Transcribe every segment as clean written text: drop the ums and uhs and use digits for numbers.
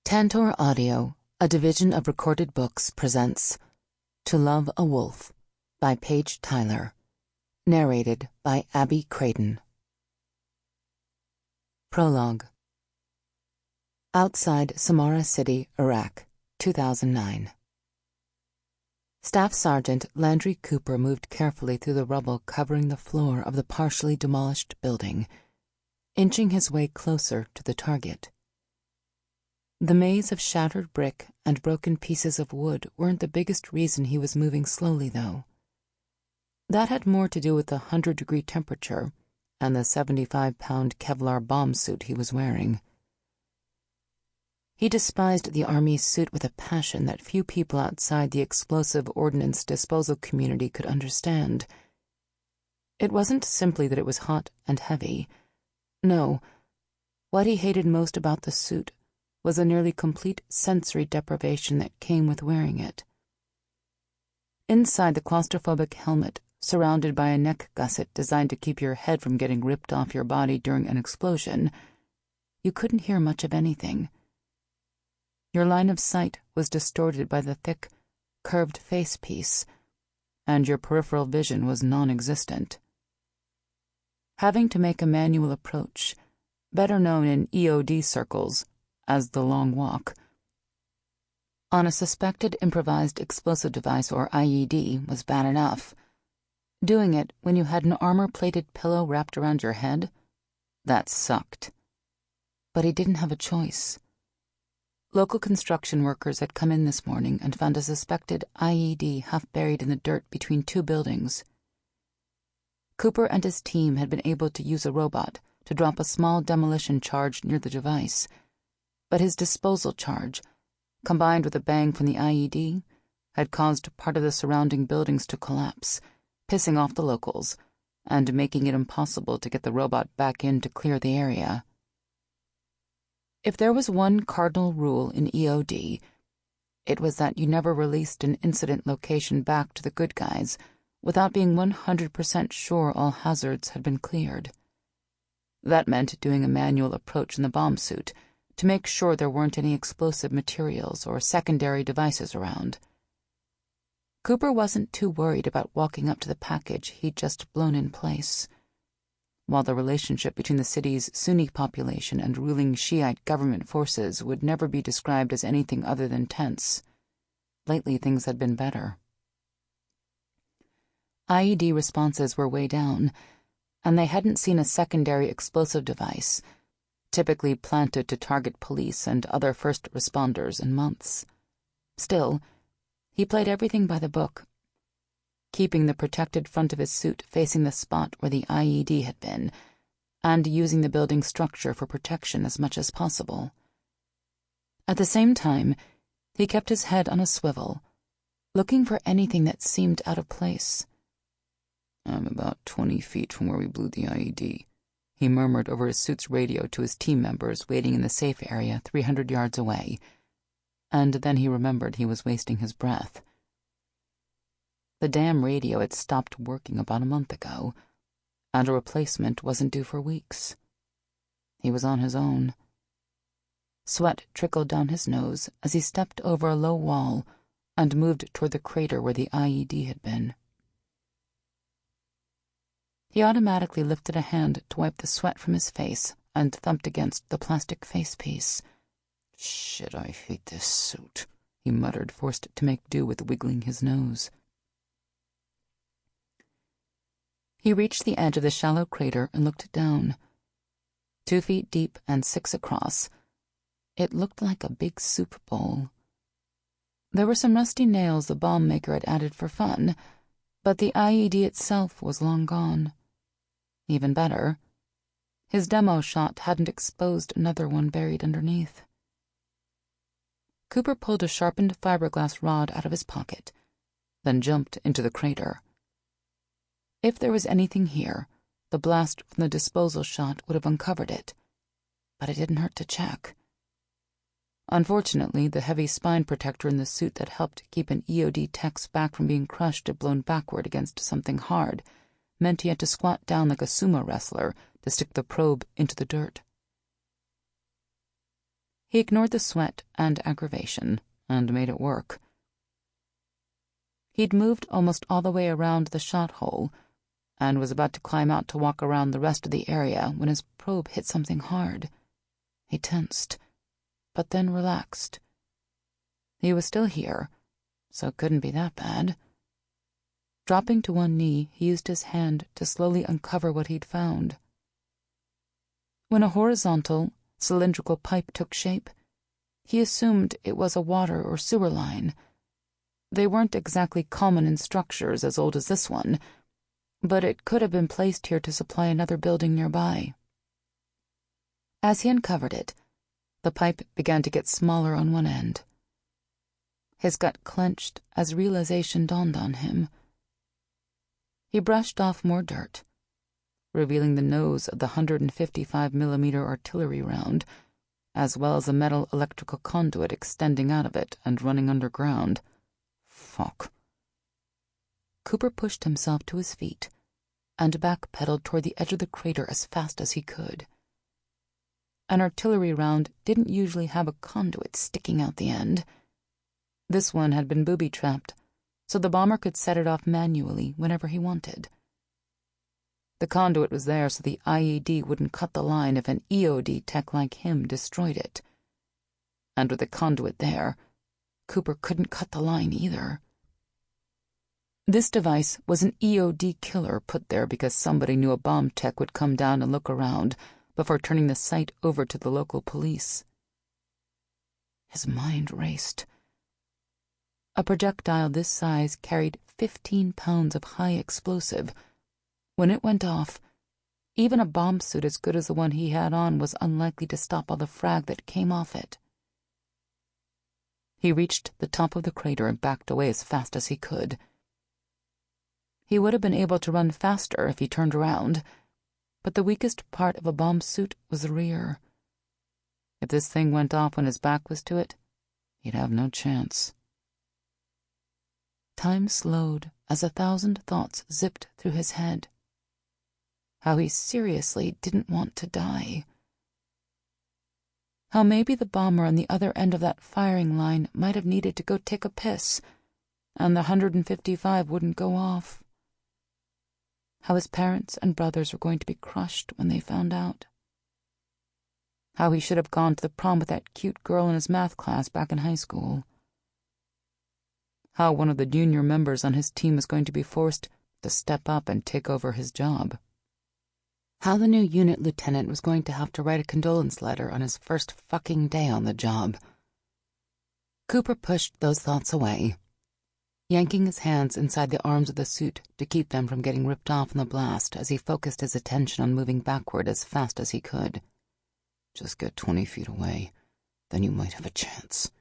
Tantor Audio, a division of Recorded Books, presents To Love a Wolf by Paige Tyler. Narrated by Abby Craden. Prologue. Outside Samarra City, Iraq, 2009. Staff Sergeant Landry Cooper moved carefully through the rubble covering the floor of the partially demolished building, inching his way closer to the target. The maze of shattered brick and broken pieces of wood weren't the biggest reason he was moving slowly, though. That had more to do with the 100-degree temperature and the 75-pound Kevlar bomb suit he was wearing. He despised the Army's suit with a passion that few people outside the explosive ordnance disposal community could understand. It wasn't simply that it was hot and heavy. No, what he hated most about the suit was a nearly complete sensory deprivation that came with wearing it. Inside the claustrophobic helmet, surrounded by a neck gusset designed to keep your head from getting ripped off your body during an explosion, you couldn't hear much of anything. Your line of sight was distorted by the thick, curved facepiece, and your peripheral vision was non-existent. Having to make a manual approach, better known in EOD circles as the long walk, on a suspected improvised explosive device, or IED, was bad enough. Doing it when you had an armor-plated pillow wrapped around your head? That sucked. But he didn't have a choice. Local construction workers had come in this morning and found a suspected IED half buried in the dirt between two buildings. Cooper and his team had been able to use a robot to drop a small demolition charge near the device, but his disposal charge, combined with a bang from the IED, had caused part of the surrounding buildings to collapse, pissing off the locals and making it impossible to get the robot back in to clear the area. If there was one cardinal rule in EOD, it was that you never released an incident location back to the good guys without being 100% sure all hazards had been cleared. That meant doing a manual approach in the bomb suit to make sure there weren't any explosive materials or secondary devices around. Cooper wasn't too worried about walking up to the package he'd just blown in place. While the relationship between the city's Sunni population and ruling Shiite government forces would never be described as anything other than tense, lately things had been better. IED responses were way down, and they hadn't seen a secondary explosive device, typically planted to target police and other first responders, in months. Still, he played everything by the book, keeping the protected front of his suit facing the spot where the IED had been, and using the building's structure for protection as much as possible. At the same time, he kept his head on a swivel, looking for anything that seemed out of place. "I'm about 20 feet from where we blew the IED," he murmured over his suit's radio to his team members waiting in the safe area 300 yards away, and then he remembered he was wasting his breath. The damn radio had stopped working about a month ago, and a replacement wasn't due for weeks. He was on his own. Sweat trickled down his nose as he stepped over a low wall and moved toward the crater where the IED had been. He automatically lifted a hand to wipe the sweat from his face and thumped against the plastic facepiece. "Shit, I hate this suit," he muttered, forced to make do with wiggling his nose. He reached the edge of the shallow crater and looked down. 2 feet deep and 6 across, it looked like a big soup bowl. There were some rusty nails the bomb maker had added for fun, but the IED itself was long gone. Even better, his demo shot hadn't exposed another one buried underneath. Cooper pulled a sharpened fiberglass rod out of his pocket, then jumped into the crater. If there was anything here, the blast from the disposal shot would have uncovered it, but it didn't hurt to check. Unfortunately, the heavy spine protector in the suit that helped keep an EOD tech's back from being crushed or blown backward against something hard meant he had to squat down like a sumo wrestler to stick the probe into the dirt. He ignored the sweat and aggravation and made it work. He'd moved almost all the way around the shot hole and was about to climb out to walk around the rest of the area when his probe hit something hard. He tensed, but then relaxed. He was still here, so it couldn't be that bad. Dropping to one knee, he used his hand to slowly uncover what he'd found. When a horizontal, cylindrical pipe took shape, he assumed it was a water or sewer line. They weren't exactly common in structures as old as this one, but it could have been placed here to supply another building nearby. As he uncovered it, the pipe began to get smaller on one end. His gut clenched as realization dawned on him. He brushed off more dirt, revealing the nose of the 155mm artillery round, as well as a metal electrical conduit extending out of it and running underground. Fuck. Cooper pushed himself to his feet and backpedaled toward the edge of the crater as fast as he could. An artillery round didn't usually have a conduit sticking out the end. This one had been booby-trapped, so the bomber could set it off manually whenever he wanted. The conduit was there so the IED wouldn't cut the line if an EOD tech like him destroyed it. And with the conduit there, Cooper couldn't cut the line either. This device was an EOD killer put there because somebody knew a bomb tech would come down and look around before turning the site over to the local police. His mind raced. A projectile this size carried 15 pounds of high explosive. When it went off, even a bomb suit as good as the one he had on was unlikely to stop all the frag that came off it. He reached the top of the crater and backed away as fast as he could. He would have been able to run faster if he turned around, but the weakest part of a bomb suit was the rear. If this thing went off when his back was to it, he'd have no chance. Time slowed as 1,000 thoughts zipped through his head. How he seriously didn't want to die. How maybe the bomber on the other end of that firing line might have needed to go take a piss, and the 155 wouldn't go off. How his parents and brothers were going to be crushed when they found out. How he should have gone to the prom with that cute girl in his math class back in high school. How one of the junior members on his team was going to be forced to step up and take over his job. How the new unit lieutenant was going to have to write a condolence letter on his first fucking day on the job. Cooper pushed those thoughts away, yanking his hands inside the arms of the suit to keep them from getting ripped off in the blast as he focused his attention on moving backward as fast as he could. Just get 20 feet away, then you might have a chance.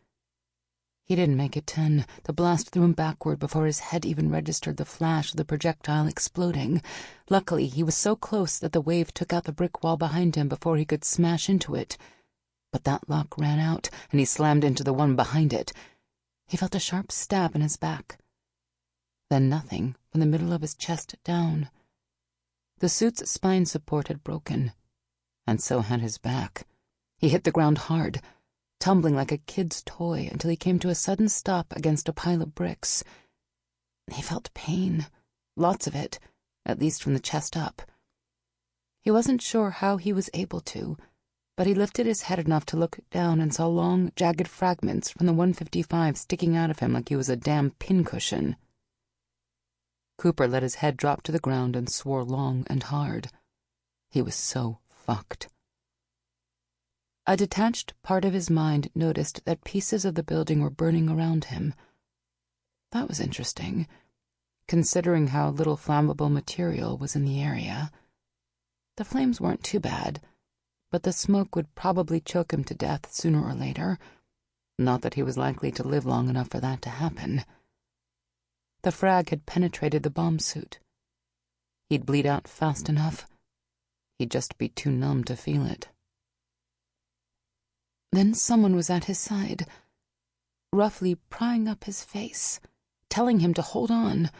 He didn't make it 10. The blast threw him backward before his head even registered the flash of the projectile exploding. Luckily, he was so close that the wave took out the brick wall behind him before he could smash into it. But that luck ran out, and he slammed into the one behind it. He felt a sharp stab in his back. Then nothing from the middle of his chest down. The suit's spine support had broken, and so had his back. He hit the ground hard, tumbling like a kid's toy until he came to a sudden stop against a pile of bricks. He felt pain, lots of it, at least from the chest up. He wasn't sure how he was able to, but he lifted his head enough to look down and saw long, jagged fragments from the 155 sticking out of him like he was a damn pincushion. Cooper let his head drop to the ground and swore long and hard. He was so fucked. A detached part of his mind noticed that pieces of the building were burning around him. That was interesting, considering how little flammable material was in the area. The flames weren't too bad, but the smoke would probably choke him to death sooner or later. Not that he was likely to live long enough for that to happen. The frag had penetrated the bomb suit. He'd bleed out fast enough. He'd just be too numb to feel it. Then someone was at his side, roughly prying up his face, telling him to hold on.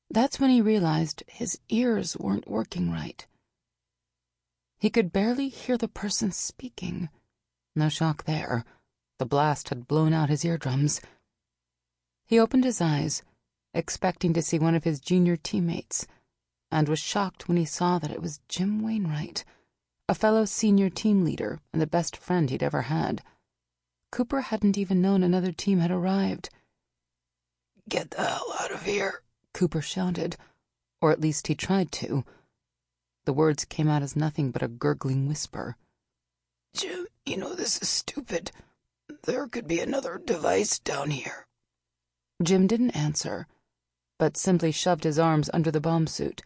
That's when he realized his ears weren't working right. He could barely hear the person speaking, No shock there. The blast had blown out his eardrums. He opened his eyes, expecting to see one of his junior teammates, and was shocked when he saw that it was Jim Wainwright, a fellow senior team leader and the best friend he'd ever had. Cooper hadn't even known another team had arrived. "Get the hell out of here," Cooper shouted, or at least he tried to. The words came out as nothing but a gurgling whisper. "Jim, you know this is stupid. There could be another device down here." Jim didn't answer, but simply shoved his arms under the bomb suit,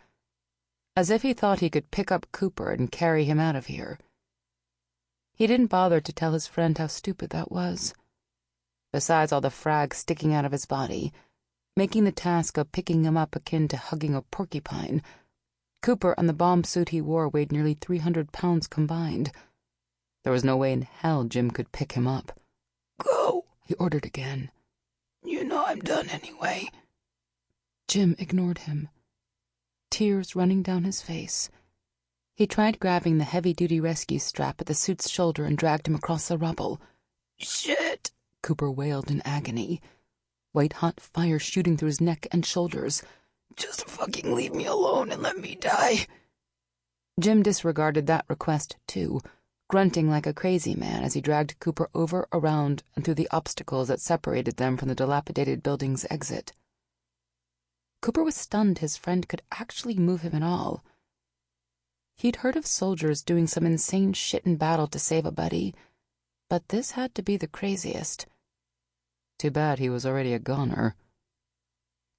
as if he thought he could pick up Cooper and carry him out of here. He didn't bother to tell his friend how stupid that was. Besides all the frag sticking out of his body, making the task of picking him up akin to hugging a porcupine, Cooper and the bomb suit he wore weighed nearly 300 pounds combined. There was no way in hell Jim could pick him up. "Go," he ordered again. "You know I'm done anyway." Jim ignored him, tears running down his face. He tried grabbing the heavy-duty rescue strap at the suit's shoulder and dragged him across the rubble. "Shit," Cooper wailed in agony, white-hot fire shooting through his neck and shoulders. "Just fucking leave me alone and let me die." Jim disregarded that request, too, grunting like a crazy man as he dragged Cooper over, around, and through the obstacles that separated them from the dilapidated building's exit. Cooper was stunned his friend could actually move him at all. He'd heard of soldiers doing some insane shit in battle to save a buddy, but this had to be the craziest. Too bad he was already a goner.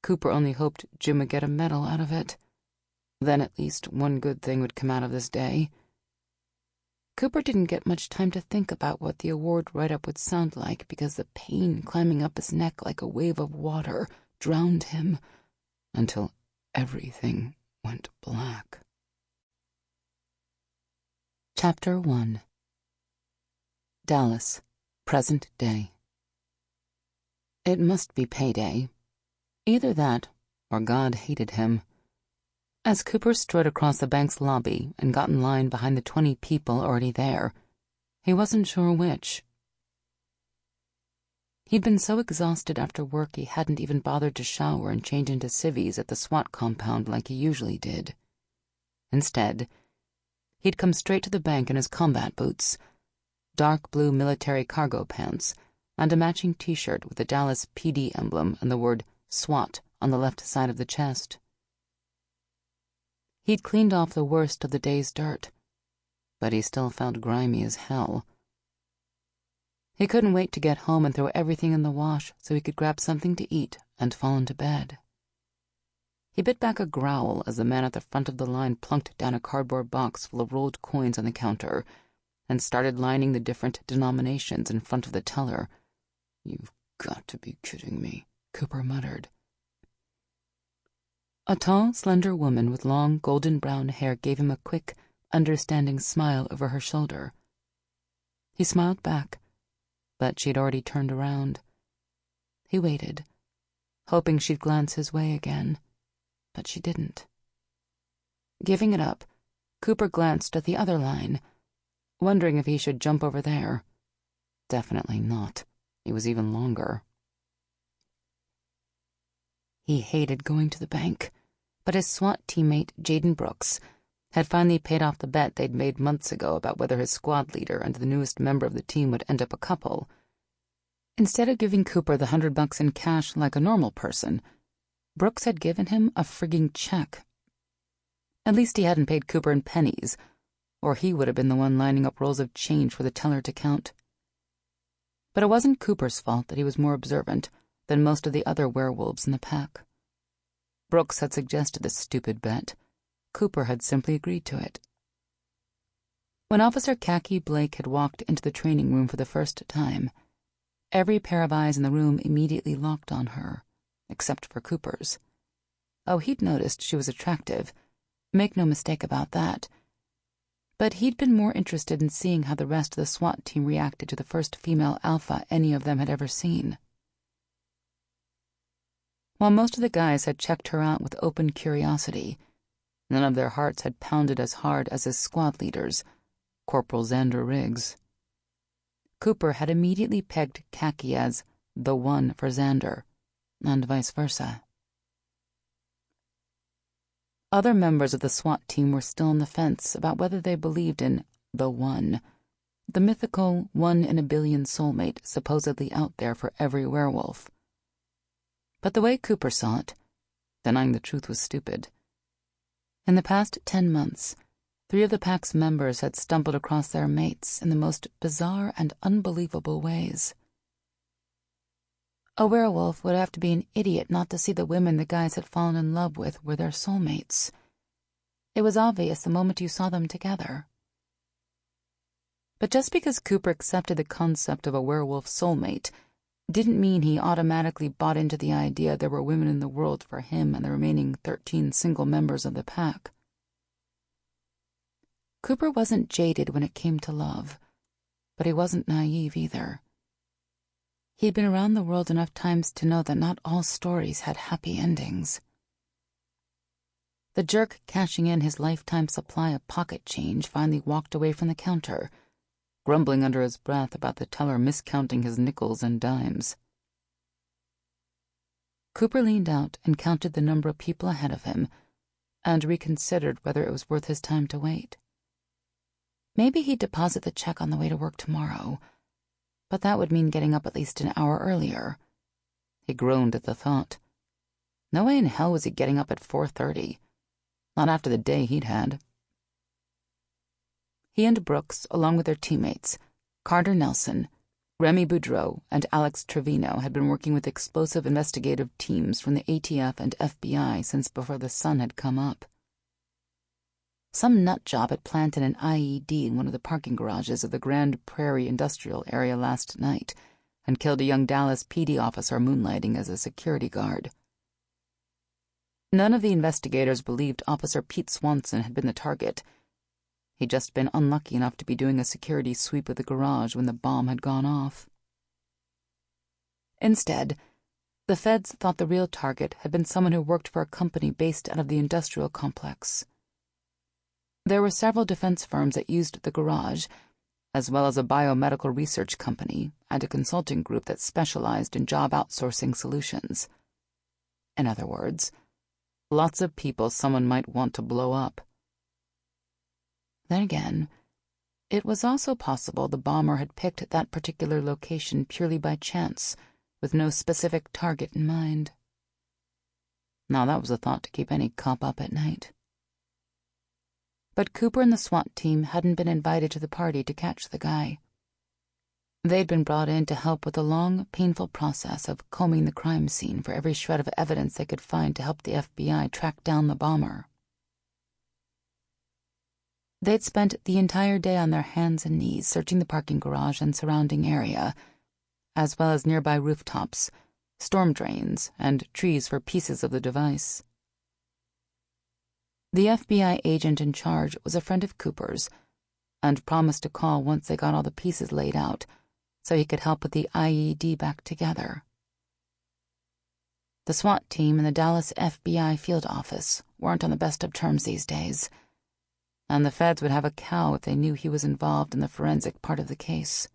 Cooper only hoped Jim would get a medal out of it. Then at least one good thing would come out of this day. Cooper didn't get much time to think about what the award write-up would sound like because the pain climbing up his neck like a wave of water drowned him until everything went black. Chapter 1. Dallas, present day. It must be payday. Either that, or God hated him. As Cooper strode across the bank's lobby and got in line behind the 20 people already there, he wasn't sure which. He'd been so exhausted after work he hadn't even bothered to shower and change into civvies at the SWAT compound like he usually did. Instead, he'd come straight to the bank in his combat boots, dark blue military cargo pants, and a matching t-shirt with the Dallas PD emblem and the word SWAT on the left side of the chest. He'd cleaned off the worst of the day's dirt, but he still felt grimy as hell. He couldn't wait to get home and throw everything in the wash so he could grab something to eat and fall into bed. He bit back a growl as the man at the front of the line plunked down a cardboard box full of rolled coins on the counter and started lining the different denominations in front of the teller. "You've got to be kidding me," Cooper muttered. A tall, slender woman with long, golden-brown hair gave him a quick, understanding smile over her shoulder. He smiled back, but she'd already turned around. He waited, hoping she'd glance his way again, but she didn't. Giving it up, Cooper glanced at the other line, wondering if he should jump over there. Definitely not. It was even longer. He hated going to the bank, but his SWAT teammate, Jaden Brooks, had finally paid off the bet they'd made months ago about whether his squad leader and the newest member of the team would end up a couple. Instead of giving Cooper the $100 in cash like a normal person, Brooks had given him a frigging check. At least he hadn't paid Cooper in pennies, or he would have been the one lining up rolls of change for the teller to count. But it wasn't Cooper's fault that he was more observant than most of the other werewolves in the pack. Brooks had suggested this stupid bet. Cooper had simply agreed to it. When Officer Khaki Blake had walked into the training room for the first time, every pair of eyes in the room immediately locked on her, except for Cooper's. Oh, he'd noticed she was attractive. Make no mistake about that. But he'd been more interested in seeing how the rest of the SWAT team reacted to the first female alpha any of them had ever seen. While most of the guys had checked her out with open curiosity, none of their hearts had pounded as hard as his squad leader's, Corporal Xander Riggs. Cooper had immediately pegged Khaki as the one for Xander, and vice versa. Other members of the SWAT team were still on the fence about whether they believed in the one, the mythical one-in-a-billion soulmate supposedly out there for every werewolf. But the way Cooper saw it, denying the truth was stupid. In the past 10 months, 3 of the pack's members had stumbled across their mates in the most bizarre and unbelievable ways. A werewolf would have to be an idiot not to see the women the guys had fallen in love with were their soulmates. It was obvious the moment you saw them together. But just because Cooper accepted the concept of a werewolf soulmate didn't mean he automatically bought into the idea there were women in the world for him and the remaining 13 single members of the pack. Cooper wasn't jaded when it came to love, but he wasn't naive either. He'd been around the world enough times to know that not all stories had happy endings. The jerk cashing in his lifetime supply of pocket change finally walked away from the counter, grumbling under his breath about the teller miscounting his nickels and dimes. Cooper leaned out and counted the number of people ahead of him and reconsidered whether it was worth his time to wait. Maybe he'd deposit the check on the way to work tomorrow, but that would mean getting up at least an hour earlier. He groaned at the thought. No way in hell was he getting up at 4:30. Not after the day he'd had. He and Brooks, along with their teammates, Carter Nelson, Remy Boudreau, and Alex Trevino, had been working with explosive investigative teams from the ATF and FBI since before the sun had come up. Some nutjob had planted an IED in one of the parking garages of the Grand Prairie industrial area last night and killed a young Dallas PD officer moonlighting as a security guard. None of the investigators believed Officer Pete Swanson had been the target. He'd just been unlucky enough to be doing a security sweep of the garage when the bomb had gone off. Instead, the feds thought the real target had been someone who worked for a company based out of the industrial complex. There were several defense firms that used the garage, as well as a biomedical research company and a consulting group that specialized in job outsourcing solutions. In other words, lots of people someone might want to blow up. Then again, it was also possible the bomber had picked that particular location purely by chance, with no specific target in mind. Now that was a thought to keep any cop up at night. But Cooper and the SWAT team hadn't been invited to the party to catch the guy. They'd been brought in to help with the long, painful process of combing the crime scene for every shred of evidence they could find to help the FBI track down the bomber. They'd spent the entire day on their hands and knees searching the parking garage and surrounding area, as well as nearby rooftops, storm drains, and trees for pieces of the device. The FBI agent in charge was a friend of Cooper's and promised to call once they got all the pieces laid out so he could help put the IED back together. The SWAT team and the Dallas FBI field office weren't on the best of terms these days, and the feds would have a cow if they knew he was involved in the forensic part of the case.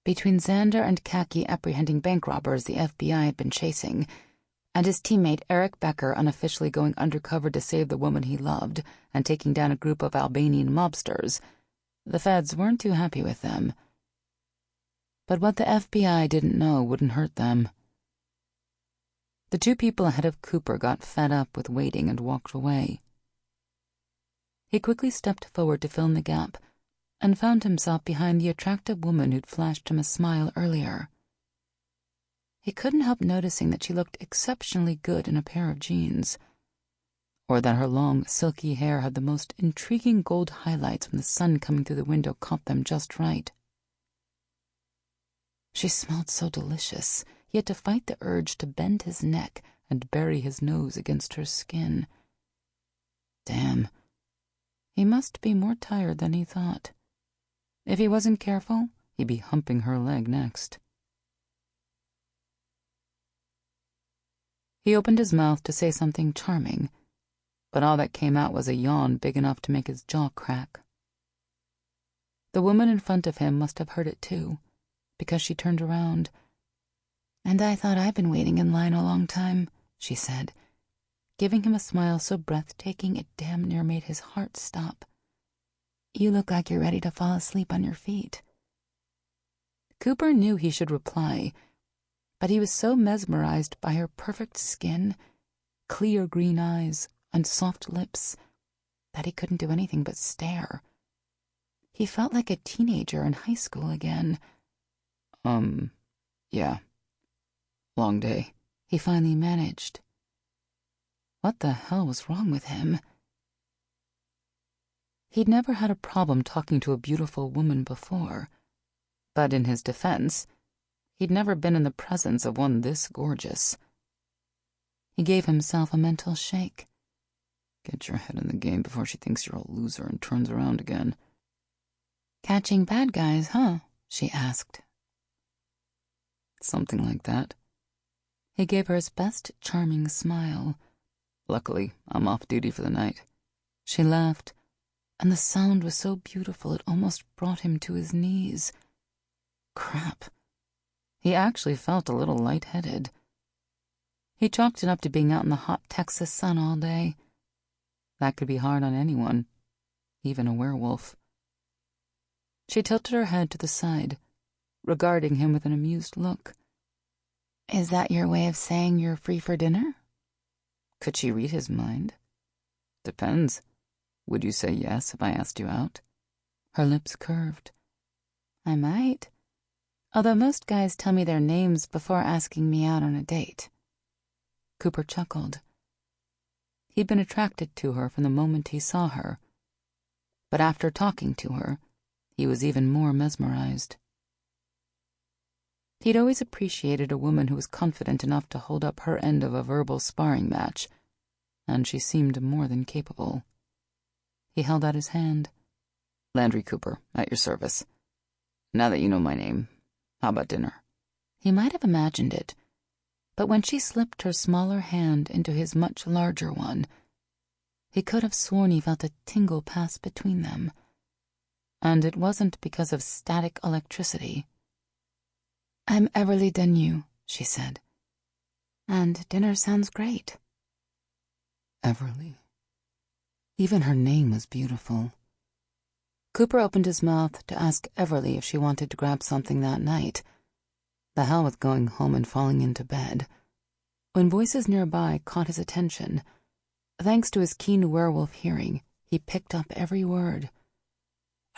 Between Xander and Khaki apprehending bank robbers the FBI had been chasing, and his teammate Eric Becker unofficially going undercover to save the woman he loved and taking down a group of Albanian mobsters, the feds weren't too happy with them. But what the FBI didn't know wouldn't hurt them. The 2 people ahead of Cooper got fed up with waiting and walked away. He quickly stepped forward to fill in the gap and found himself behind the attractive woman who'd flashed him a smile earlier. He couldn't help noticing that she looked exceptionally good in a pair of jeans, or that her long, silky hair had the most intriguing gold highlights when the sun coming through the window caught them just right. She smelled so delicious, he had to fight the urge to bend his neck and bury his nose against her skin. Damn. He must be more tired than he thought. If he wasn't careful, he'd be humping her leg next. He opened his mouth to say something charming, but all that came out was a yawn big enough to make his jaw crack. The woman in front of him must have heard it too, because she turned around. "And I thought I'd been waiting in line a long time," she said, giving him a smile so breathtaking it damn near made his heart stop. "You look like you're ready to fall asleep on your feet." Cooper knew he should reply, but he was so mesmerized by her perfect skin, clear green eyes, and soft lips that he couldn't do anything but stare. He felt like a teenager in high school again. Yeah. Long day," he finally managed. What the hell was wrong with him? He'd never had a problem talking to a beautiful woman before, but in his defense, he'd never been in the presence of one this gorgeous. He gave himself a mental shake. "Get your head in the game before she thinks you're a loser and turns around again." "Catching bad guys, huh?" she asked. "Something like that." He gave her his best charming smile. "Luckily, I'm off duty for the night." She laughed, and the sound was so beautiful it almost brought him to his knees. Crap. He actually felt a little lightheaded. He chalked it up to being out in the hot Texas sun all day. That could be hard on anyone, even a werewolf. She tilted her head to the side, regarding him with an amused look. "Is that your way of saying you're free for dinner?" Could she read his mind? "Depends. Would you say yes if I asked you out?" Her lips curved. "I might, although most guys tell me their names before asking me out on a date." Cooper chuckled. He'd been attracted to her from the moment he saw her, but after talking to her, he was even more mesmerized. He'd always appreciated a woman who was confident enough to hold up her end of a verbal sparring match, and she seemed more than capable. He held out his hand. "Landry Cooper, at your service. Now that you know my name, how about dinner?" He might have imagined it, but when she slipped her smaller hand into his much larger one, he could have sworn he felt a tingle pass between them. And it wasn't because of static electricity. "I'm Everly Danu," she said, "and dinner sounds great." Everly. Even her name was beautiful. Cooper opened his mouth to ask Everly if she wanted to grab something that night. The hell with going home and falling into bed. When voices nearby caught his attention, thanks to his keen werewolf hearing, he picked up every word.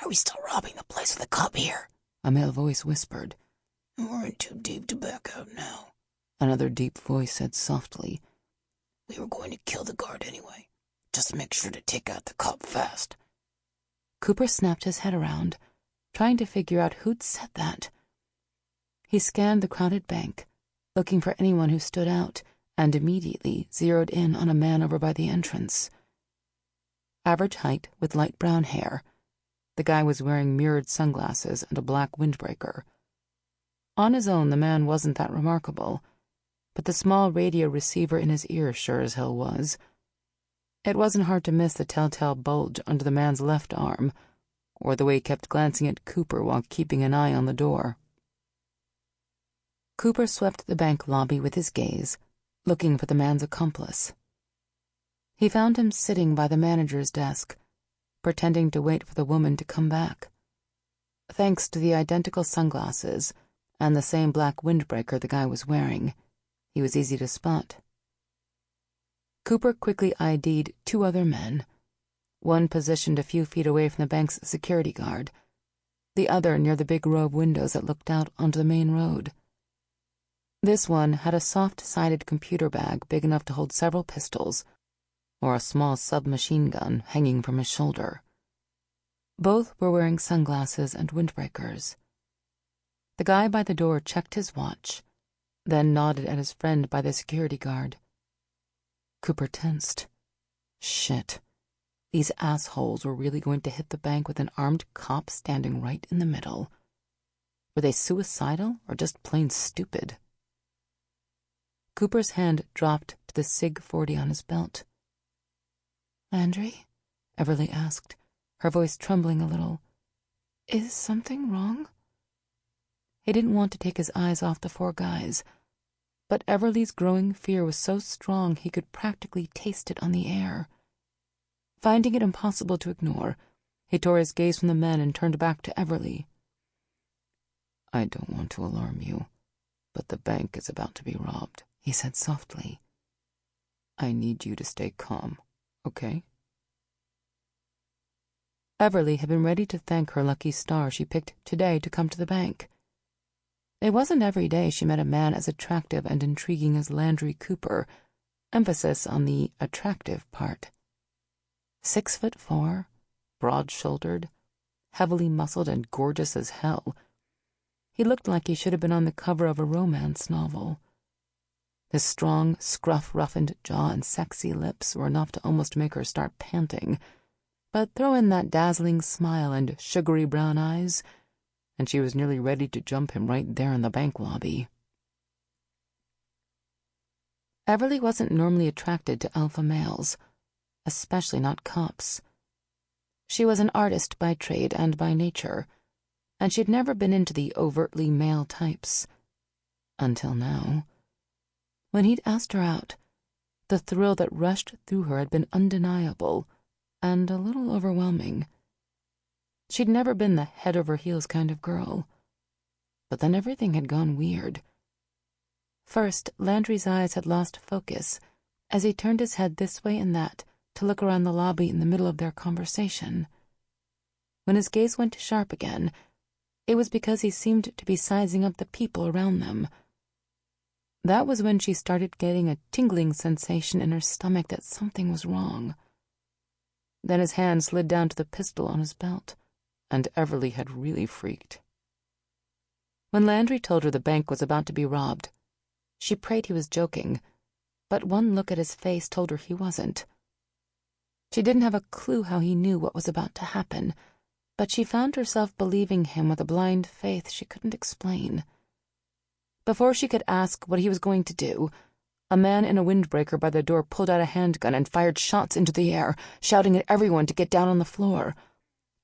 "Are we still robbing the place with a cop here?" a male voice whispered. "We're in too deep to back out now," another deep voice said softly. "We were going to kill the guard anyway. Just make sure to take out the cop fast." Cooper snapped his head around, trying to figure out who'd said that. He scanned the crowded bank, looking for anyone who stood out, and immediately zeroed in on a man over by the entrance. Average height with light brown hair, the guy was wearing mirrored sunglasses and a black windbreaker. On his own, the man wasn't that remarkable, but the small radio receiver in his ear sure as hell was. It wasn't hard to miss the telltale bulge under the man's left arm, or the way he kept glancing at Cooper while keeping an eye on the door. Cooper swept the bank lobby with his gaze, looking for the man's accomplice. He found him sitting by the manager's desk, pretending to wait for the woman to come back. Thanks to the identical sunglasses and the same black windbreaker the guy was wearing, he was easy to spot. Cooper quickly ID'd two other men, one positioned a few feet away from the bank's security guard, the other near the big row of windows that looked out onto the main road. This one had a soft-sided computer bag big enough to hold several pistols, or a small submachine gun hanging from his shoulder. Both were wearing sunglasses and windbreakers. The guy by the door checked his watch, then nodded at his friend by the security guard. Cooper tensed. Shit. These assholes were really going to hit the bank with an armed cop standing right in the middle. Were they suicidal or just plain stupid? Cooper's hand dropped to the SIG-40 on his belt. "Landry?" Everly asked, her voice trembling a little. Is something wrong? He didn't want to take his eyes off the four guys, but Everly's growing fear was so strong he could practically taste it on the air. Finding it impossible to ignore, he tore his gaze from the men and turned back to Everly. I don't want to alarm you, but the bank is about to be robbed, he said softly. I need you to stay calm, okay? Everly had been ready to thank her lucky star she picked today to come to the bank. It wasn't every day she met a man as attractive and intriguing as Landry Cooper, emphasis on the attractive part. 6'4", broad-shouldered, heavily muscled and gorgeous as hell. He looked like he should have been on the cover of a romance novel. His strong, scruff-roughened jaw and sexy lips were enough to almost make her start panting, but throw in that dazzling smile and sugary brown eyes, and she was nearly ready to jump him right there in the bank lobby. Everly wasn't normally attracted to alpha males, especially not cops. She was an artist by trade and by nature, and she'd never been into the overtly male types. Until now. When he'd asked her out, the thrill that rushed through her had been undeniable and a little overwhelming. She'd never been the head-over-heels kind of girl. But then everything had gone weird. First, Landry's eyes had lost focus as he turned his head this way and that to look around the lobby in the middle of their conversation. When his gaze went sharp again, it was because he seemed to be sizing up the people around them. That was when she started getting a tingling sensation in her stomach that something was wrong. Then his hand slid down to the pistol on his belt, and Everly had really freaked. When Landry told her the bank was about to be robbed, she prayed he was joking, but one look at his face told her he wasn't. She didn't have a clue how he knew what was about to happen, but she found herself believing him with a blind faith she couldn't explain. Before she could ask what he was going to do, a man in a windbreaker by the door pulled out a handgun and fired shots into the air, shouting at everyone to get down on the floor.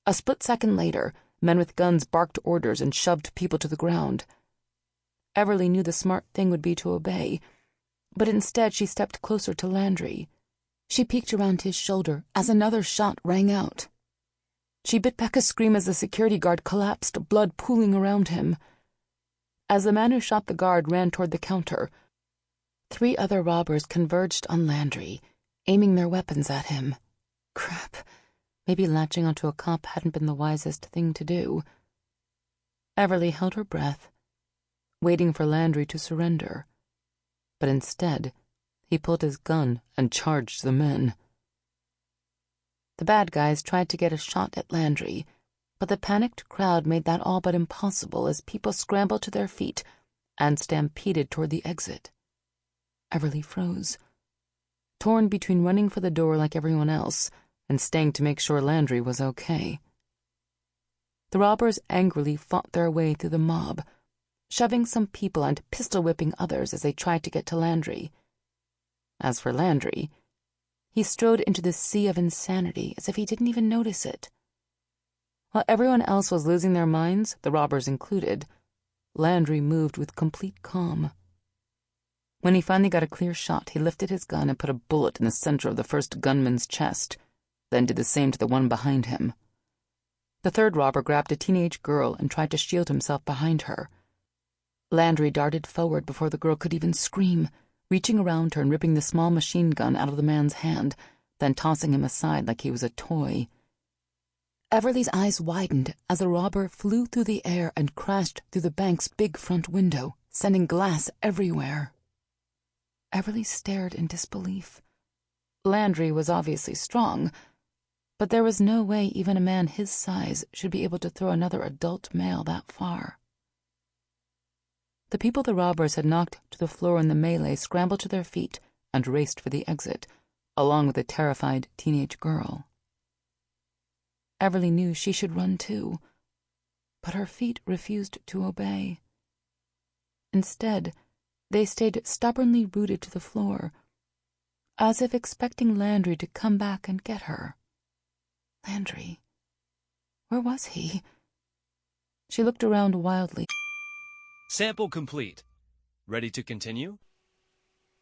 A split second later, men with guns barked orders and shoved people to the ground. Everly knew the smart thing would be to obey, but instead she stepped closer to Landry. She peeked around his shoulder as another shot rang out. She bit back a scream as the security guard collapsed, blood pooling around him. As the man who shot the guard ran toward the counter, 3 other robbers converged on Landry, aiming their weapons at him. Crap. Maybe latching onto a cop hadn't been the wisest thing to do. Everly held her breath, waiting for Landry to surrender. But instead, he pulled his gun and charged the men. The bad guys tried to get a shot at Landry, but the panicked crowd made that all but impossible as people scrambled to their feet and stampeded toward the exit. Everly froze, torn between running for the door like everyone else and staying to make sure Landry was okay. The robbers angrily fought their way through the mob, shoving some people and pistol-whipping others as they tried to get to Landry. As for Landry, he strode into the sea of insanity as if he didn't even notice it. While everyone else was losing their minds, the robbers included, Landry moved with complete calm. When he finally got a clear shot, he lifted his gun and put a bullet in the center of the first gunman's chest, then did the same to the one behind him. The third robber grabbed a teenage girl and tried to shield himself behind her. Landry darted forward before the girl could even scream, reaching around her and ripping the small machine gun out of the man's hand, then tossing him aside like he was a toy. Everly's eyes widened as the robber flew through the air and crashed through the bank's big front window, sending glass everywhere. Everly stared in disbelief. Landry was obviously strong, but there was no way even a man his size should be able to throw another adult male that far. The people the robbers had knocked to the floor in the melee scrambled to their feet and raced for the exit, along with a terrified teenage girl. Everly knew she should run too, but her feet refused to obey. Instead, they stayed stubbornly rooted to the floor, as if expecting Landry to come back and get her. Landry? Where was he? She looked around wildly. Sample complete. Ready to continue?